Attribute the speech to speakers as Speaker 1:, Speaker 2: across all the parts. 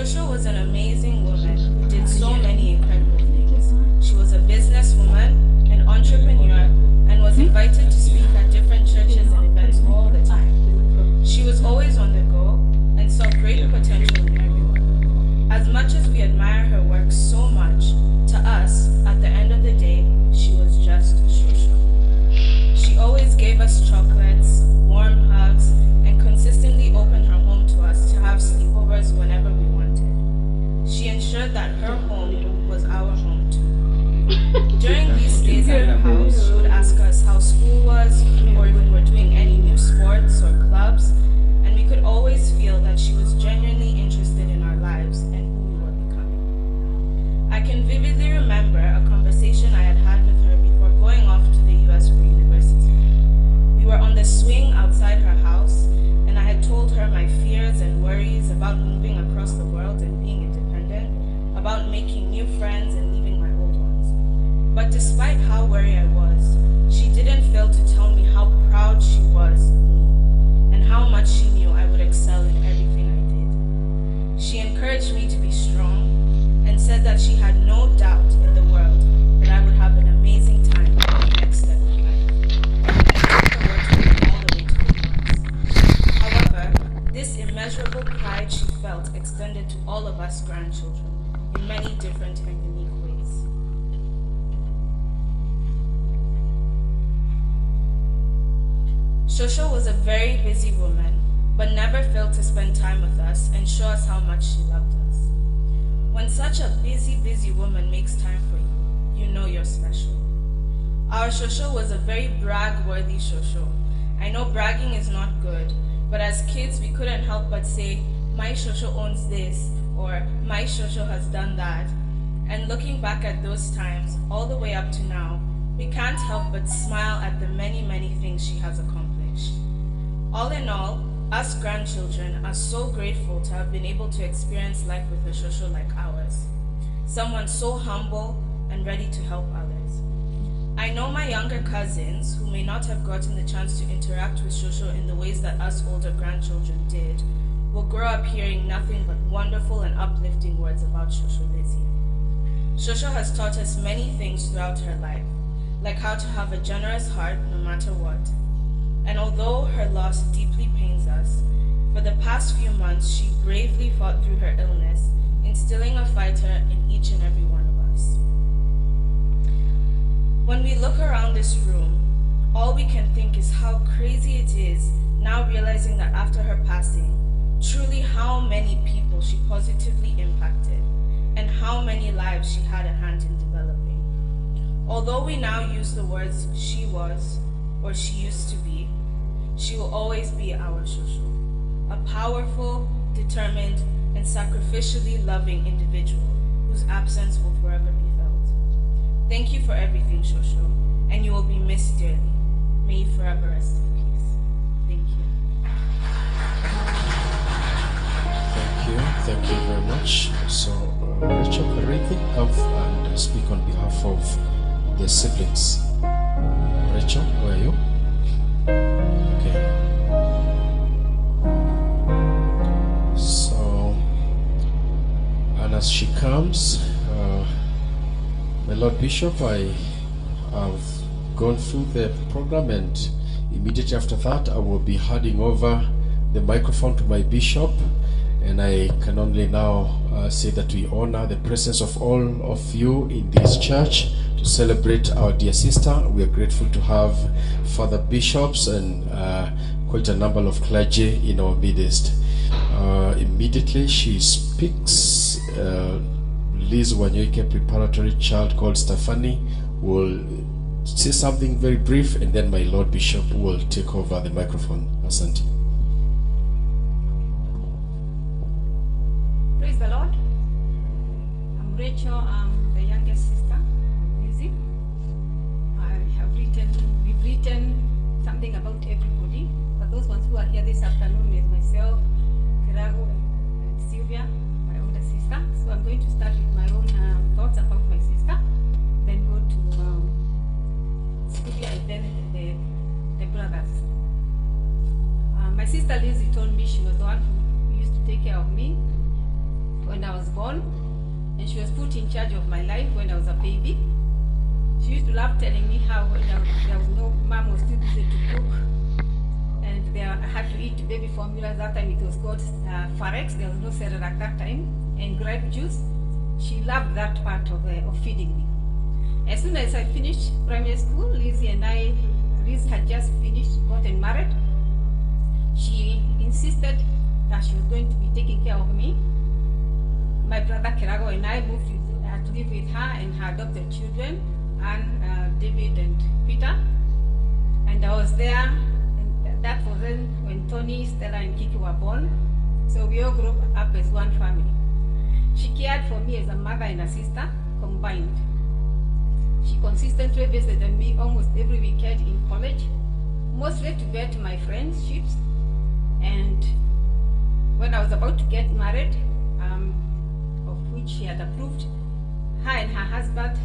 Speaker 1: Shosho was an amazing woman who did so many incredible things. She was a businesswoman, an entrepreneur, and was invited to speak at different churches and events all the time. She was always on the go and saw great potential in everyone. As much as we admire her work so much, to us, at the end of the day, she was just Shosho. She always gave us chocolates, warm hugs, and consistently opened her home to us to have sleepovers whenever we wanted. She ensured that her home was our home too. During these stays at her house, she would ask us how school was, or if we were doing any new sports or clubs, and we could always feel that she was genuinely interested in our lives and who we were becoming. I can vividly remember a conversation I had with her before going off to the US for university. We were on the swing outside her house, and I had told her my fears and worries about moving across the world and being independent, about making new friends and leaving my old ones. But despite how worried I was, she didn't fail to tell me how proud she was of me and how much she knew I would excel in everything I did. She encouraged me to be strong and said that she had no doubt in the world that I would have an amazing time in the next step of life. However, this immeasurable pride she felt extended to all of us grandchildren in many different and unique ways. Shosho was a very busy woman, but never failed to spend time with us and show us how much she loved us. When such a busy woman makes time for you, you know you're special. Our Shosho was a very brag-worthy Shosho. I know bragging is not good, but as kids we couldn't help but say, my Shosho owns this, or my Shosho has done that. And looking back at those times, all the way up to now, we can't help but smile at the many things she has accomplished. All in all, us grandchildren are so grateful to have been able to experience life with a Shosho like ours. Someone so humble and ready to help others. I know my younger cousins, who may not have gotten the chance to interact with Shosho in the ways that us older grandchildren did, will grow up hearing nothing but wonderful and uplifting words about Shosho Lizzie. Shosho has taught us many things throughout her life, like how to have a generous heart no matter what. And although her loss deeply pains us, for the past few months she bravely fought through her illness, instilling a fighter in each and every one of us. When we look around this room, all we can think is how crazy it is now realizing that after her passing, truly how many people she positively impacted and how many lives she had a hand in developing. Although we now use the words she was or she used to be, she will always be our Shosho, a powerful, determined, and sacrificially loving individual whose absence will forever be felt. Thank you for everything, Shosho, and you will be missed dearly. May you forever rest in peace. Thank you.
Speaker 2: Thank you very much. So, Rachel Kariki, come and speak on behalf of the siblings. Rachel, where are you? Okay. So, and as she comes, my Lord Bishop, I have gone through the program, and immediately after that, I will be handing over the microphone to my bishop. And I can only now say that we honor the presence of all of you in this church to celebrate our dear sister. We are grateful to have Father Bishops and quite a number of clergy in our midst. Immediately she speaks, Liz Wanyoike preparatory child called Stephanie will say something very brief, and then my Lord Bishop will take over the microphone. Asante.
Speaker 3: Praise the Lord. I'm Rachel. I'm the youngest sister of Lizzie. We've written something about everybody, but those ones who are here this afternoon is myself, Kirago, and Sylvia, my older sister. So I'm going to start with my own thoughts about my sister, then go to Sylvia, and then the brothers. My sister Lizzie told me she was the one who used to take care of me when I was born, and she was put in charge of my life when I was a baby. She used to love telling me how when there was no, mom was too busy to cook, and I had to eat baby formulas. That time it was called Farex. There was no cereal at that time, and grape juice. She loved that part of feeding me. As soon as I finished primary school, Lizzie had just gotten married. She insisted that she was going to be taking care of me. My brother Kirago and I moved to live with her and her adopted children, Anne, David, and Peter. And I was there, and that was then when Tony, Stella, and Kiki were born. So we all grew up as one family. She cared for me as a mother and a sister combined. She consistently visited me almost every weekend in college, mostly to vet my friendships. And when I was about to get married, of which she had approved, her and her husband,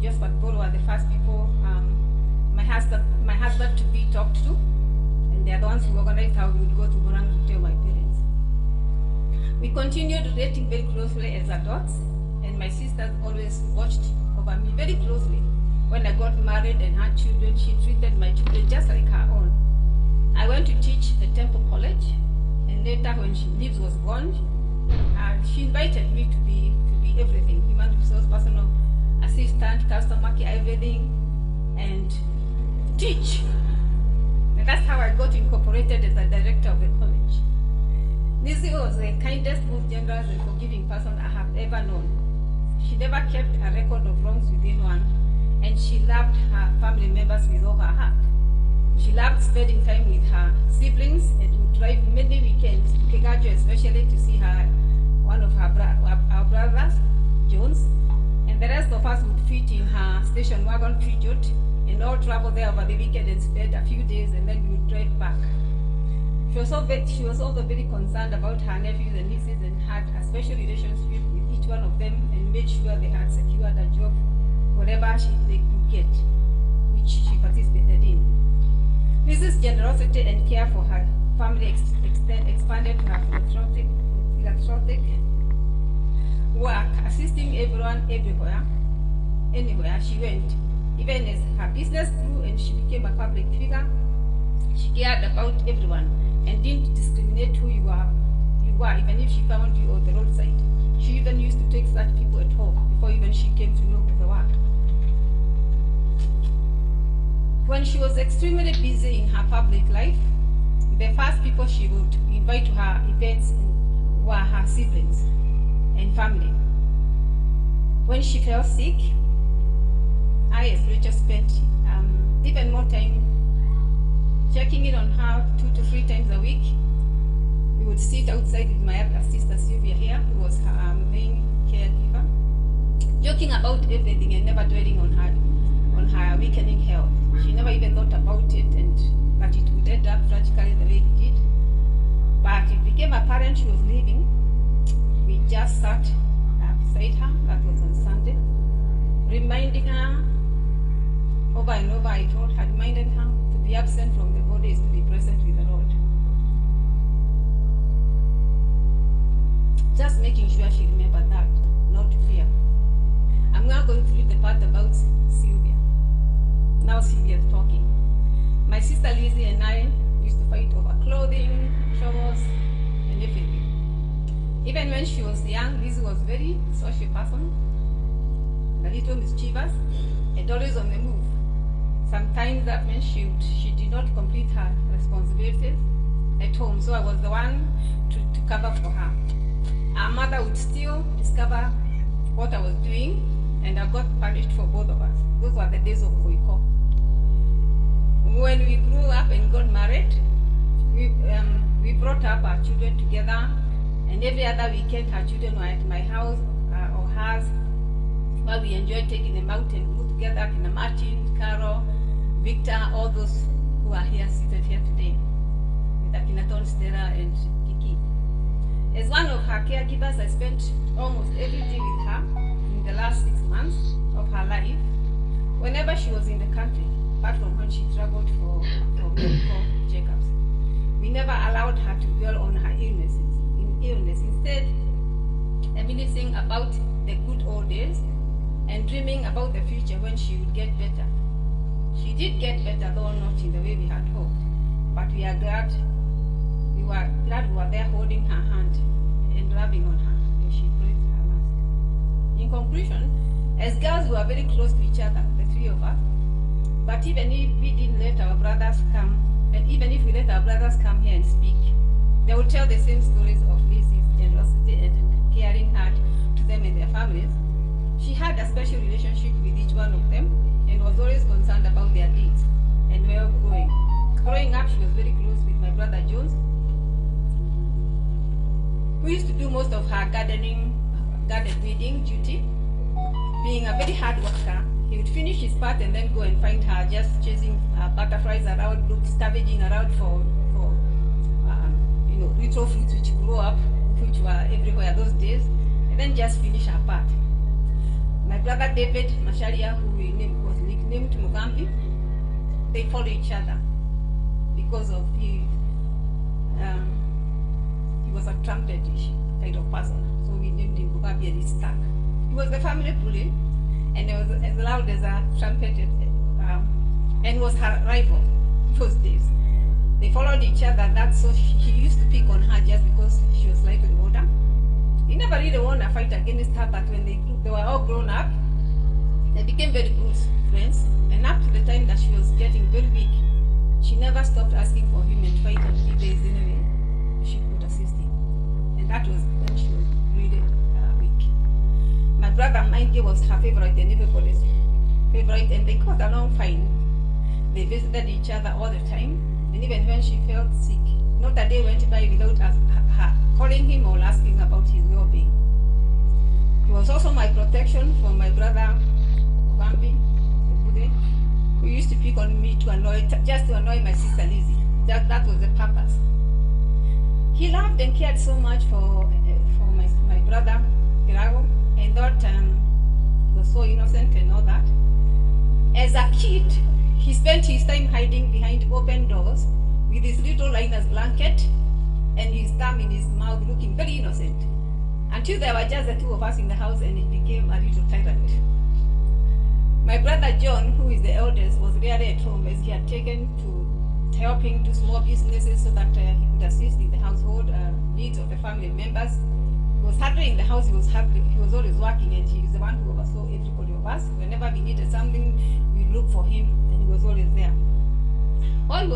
Speaker 3: Joseph Bolo, were the first people, my husband to be talked to, and they are the ones who organized how we would go to Morang to tell my parents. We continued dating very closely as adults, and my sisters always watched over me very closely. When I got married and had children, she treated my children just like her own. I went to teach at Temple College, and later when Liz was born, she invited me to be everything: human resource, personal assistant, customer care, everything, and teach. And that's how I got incorporated as a director of the college. Lizzie was the kindest, most generous, and forgiving person I have ever known. She never kept a record of wrongs with anyone, and she loved her family members with all her heart. She loved spending time with her siblings and would drive many weekends to Kegajo, especially to see one of our brothers, Jones, and the rest of us would fit in her station wagon Peugeot and all travel there over the weekend and spend a few days, and then we would drive back. She was also very concerned about her nephews and nieces and had a special relationship with each one of them and made sure they had secured a job, whatever they could get, which she participated in. Lizzie's generosity and care for her family expanded to her philanthropic work, assisting everyone everywhere, anywhere she went. Even as her business grew and she became a public figure, she cared about everyone and didn't discriminate who you were, even if she found you on the roadside. She even used to take such people at home before even she came to know the work. When she was extremely busy in her public life, the first people she would invite to her events were her siblings and family. When she fell sick, I, as Rachel, spent even more time checking in on her 2 to 3 times a week. We would sit outside with my other sister Sylvia here, who was her main caregiver, joking about everything and never dwelling on her weakening health. She never even thought about it and that it would end up tragically the way it did. But it became apparent she was leaving. We just sat beside her, that was on Sunday, reminding her over and over. I told her, reminded her to be absent from the body is to be present with the Lord. Just making sure she remembered that, not to fear. I'm now going to read the part about Sylvia. Now Sylvia's talking. My sister Lizzie and I used to fight over clothing, troubles, and everything. Even when she was young, Lizzie was a very social person, a little mischievous, and always on the move. Sometimes that meant she did not complete her responsibilities at home, so I was the one to cover for her. Our mother would still discover what I was doing, and I got punished for both of us. Those were the days of Boiko. When we grew up and got married, we brought up our children together, and every other weekend her children were at my house or hers, where we enjoyed taking them out and grew together. Kina Martin, Carol, Victor, all those who are here, seated here today, with Akinaton, Stella, and Kiki. As one of her caregivers, I spent almost every day with her in the last 6 months of her life, whenever she was in the country, apart from when she traveled for medical checkups. We never allowed her to dwell on her illness. Instead, reminiscing about the good old days and dreaming about the future when she would get better. She did get better, though not in the way we had hoped, but we were glad we were there holding her hand and rubbing on her as she breathed her last. In conclusion, as girls, we were very close to each other, the three of us. But even if we didn't let our brothers come, and even if we let our brothers come here and speak, they would tell the same stories of Lizzie's generosity and caring heart to them and their families. She had a special relationship with each one of them and was always concerned about their needs and well-being. Growing up, she was very close with my brother Jones, who used to do most of her garden weeding duty. Being a very hard worker, he would finish his part and then go and find her just chasing butterflies around, scavenging around for little fruits which grew up, which were everywhere those days, and then just finish her part. My brother David Masharia, who was nicknamed Mugambi, they follow each other because of he was a trumpetish kind of person, so we named him Mugambi and he stuck. He was the family bully, and he was as loud as a trumpet, and was her rival those days. They followed each other, that's so he used to pick on her just because she was slightly older. He never really won a fight against her, but when they were all grown up, they became very close friends. And up to the time that she was getting very weak, she never stopped asking for him and fight if there is any way she could assist him. And that was when she was really weak. My brother Mikey was her favorite and everybody's favorite, and they got along fine. They visited each other all the time, and even when she felt sick, not a day went by without her calling him or asking about his well-being. He was also my protection from my brother Bambi, who used to pick on me just to annoy my sister Lizzie. That was the purpose. He loved and cared so much for my brother Kirago, and thought he was so innocent and all that. As a kid, he spent his time hiding behind open doors with his little liner's blanket and his thumb in his mouth, looking very innocent, until there were just the two of us in the house and it became a little tyrant. My brother John, who is the eldest, was rarely at home as he had taken to helping to small businesses so that he could assist in the household needs of the family members. He was hardly in the house, he was always working, and he is the one who oversaw everybody of us. Whenever we needed something, we'd look for him, and he was always there. While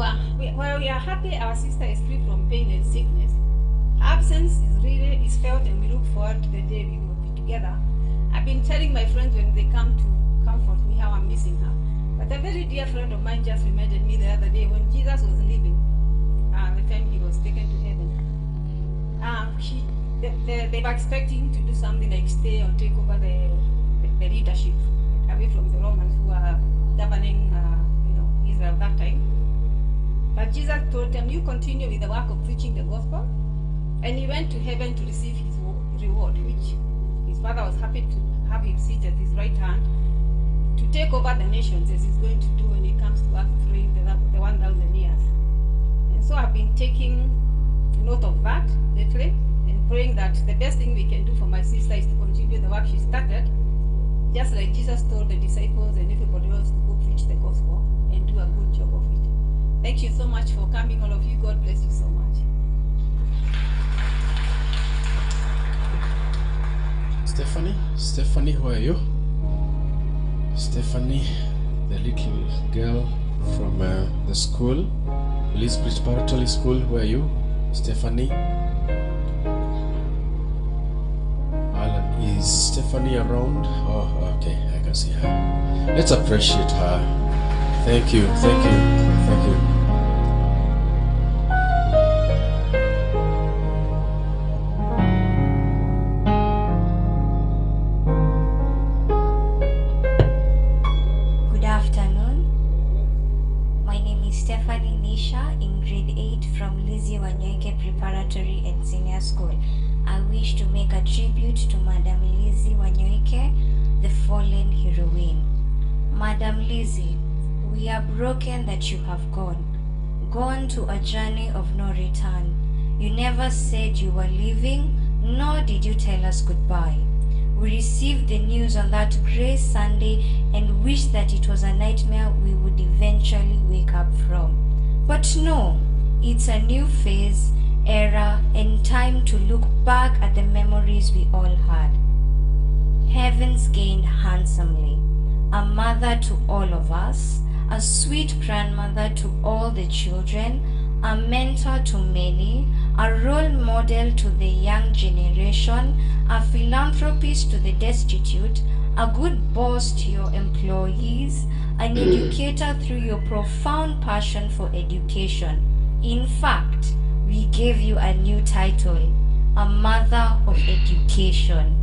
Speaker 3: we are happy our sister is free from pain and sickness, her absence is felt, and we look forward to the day we will be together. I've been telling my friends when they come to comfort me how I'm missing her. But a very dear friend of mine just reminded me the other day when Jesus was leaving, the time he was taken to heaven. They were expecting to do something like stay or take over the leadership away from the Romans who were governing Israel that time. But Jesus told them, you continue with the work of preaching the gospel. And he went to heaven to receive his reward, which his father was happy to have him sit at his right hand to take over the nations, as he's going to do when he comes to earth through the 1,000 years. And so I've been taking note of that lately and praying that the best thing we can do for my sister is to continue the work she started, just like Jesus told the disciples and everybody else to go preach the gospel and do a good job of it. Thank you so much for coming, all of you. God bless you so much.
Speaker 2: Stephanie, who are you? Stephanie, the little girl from the school, Liz Preparatory School, who are you? Stephanie? Alan, is Stephanie around? Oh, okay, I can see her. Let's appreciate her. Thank you.
Speaker 4: From Lizzie Wanyoike Preparatory and Senior School. I wish to make a tribute to Madam Lizzie Wanyoike, the fallen heroine. Madam Lizzie, we are broken that you have gone to a journey of no return. You never said you were leaving, nor did you tell us goodbye. We received the news on that grey Sunday and wished that it was a nightmare we would eventually wake up from. But no, it's a new phase, era, and time to look back at the memories we all had. Heavens gained handsomely, a mother to all of us, a sweet grandmother to all the children, a mentor to many, a role model to the young generation, a philanthropist to the destitute, a good boss to your employees, an educator through your profound passion for education. In fact, we gave you a new title, a mother of education.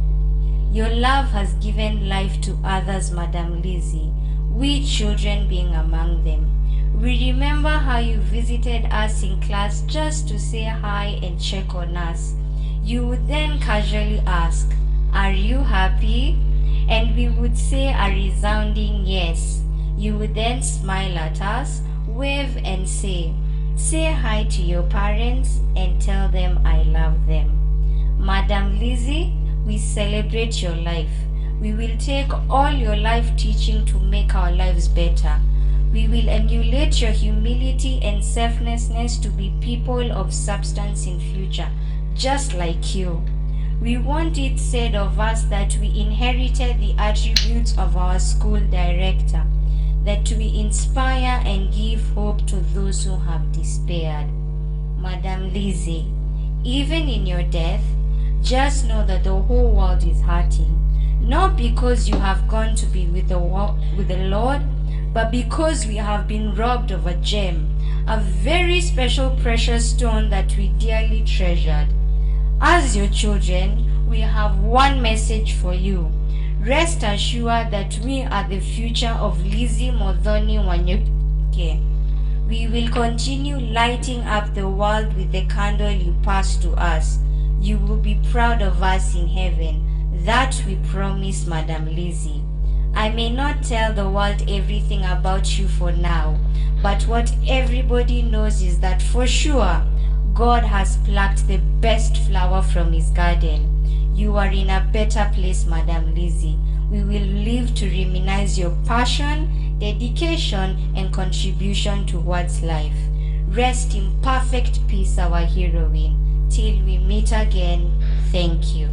Speaker 4: Your love has given life to others, Madam Lizzie, we children being among them. We remember how you visited us in class just to say hi and check on us. You would then casually ask, "Are you happy?" And we would say a resounding yes. You would then smile at us, wave and say hi to your parents and tell them I love them. Madam Lizzie, we celebrate your life. We will take all your life teaching to make our lives better. We will emulate your humility and selflessness to be people of substance in future, just like you. We want it said of us that we inherited the attributes of our school director, that we inspire and give hope to those who have despaired. Madam Lizzie, even in your death, just know that the whole world is hurting, not because you have gone to be with the Lord, but because we have been robbed of a gem, a very special precious stone that we dearly treasured. As your children, we have one message for you. Rest assured that we are the future of Lizzie Muthoni Wanyoike. We will continue lighting up the world with the candle you passed to us. You will be proud of us in heaven. That we promise, Madam Lizzie. I may not tell the world everything about you for now, but what everybody knows is that for sure, God has plucked the best flower from his garden. You are in a better place, Madam Lizzie. We will live to reminisce your passion, dedication, and contribution towards life. Rest in perfect peace, our heroine. Till we meet again, thank you.